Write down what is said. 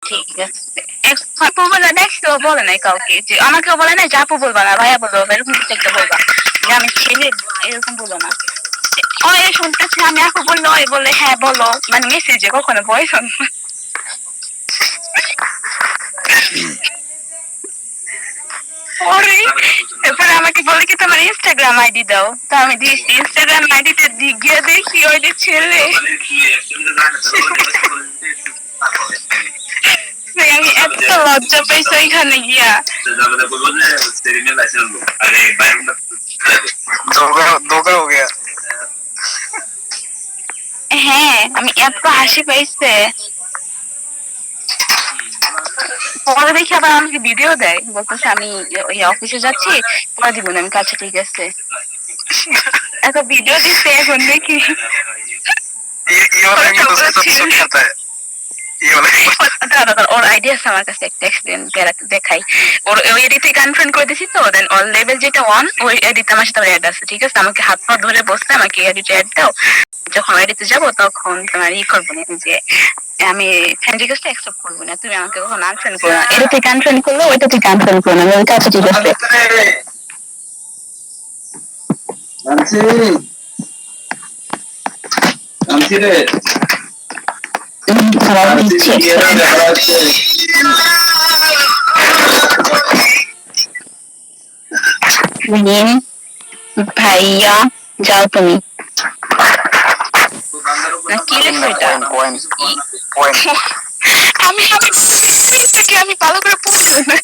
ঠিক আছে। আপু বলে দেখছো বলে নাই কাউকে যে আমাকেও বলে নাই যে আপু বলবা না ভাইয়া বলবো এরকম কিছু একটা বলবা যে আমি ছেলে এরকম বলো না। ওই শুনতেছি আমি আপু বললো ওই বলে হ্যাঁ বলো মানে মেসেজে কখনো ভয়েস অন এরপরে আমাকে বলে কি তোমার ইনস্টাগ্রাম আইডি দাও তো আমি দিয়েছি ইনস্টাগ্রাম আইডিতে গিয়ে দেখি ওই যে ছেলে আমি এত লজ্জা পাইছি ওইখানে গিয়া ধোকা হো গয়া। হ্যাঁ আমি এত হাসি পাইছে পরে দেখি আবার আমাকে ভিডিও দেয় বলতেছে আমি ওই অফিসে যাচ্ছি পরে দিব না আমি কাছে ঠিক আছে এত ভিডিও দিচ্ছে এখন দেখি ওর আইডিয়া আছে আমার কাছে একটা এক্সিডেন্ট দেখাই ওর ওই এডিট থেকে আনফ্রেন্ড করে দিছি তো দেন অল লেভেল যেটা ওয়ান ওই এডিট আমার সাথে অ্যাড আছে ঠিক আছে আমাকে হাত পা ধরে বসতে আমাকে এডিট অ্যাড দাও যখন এডিটে যাবো তখন তোমার করবো না যে আমি ফ্রেন্ড রিকোয়েস্ট অ্যাকসেপ্ট করবো না তুমি আমাকে কখন আনফ্রেন্ড করো না এটা থেকে আনফ্রেন্ড করলো ওইটা থেকে আনফ্রেন্ড করো না আমি কাছে ঠিক আছে ভাইয়া যাও তুমি কি লেখো এটা আমি ভালো করে পড়তে নাই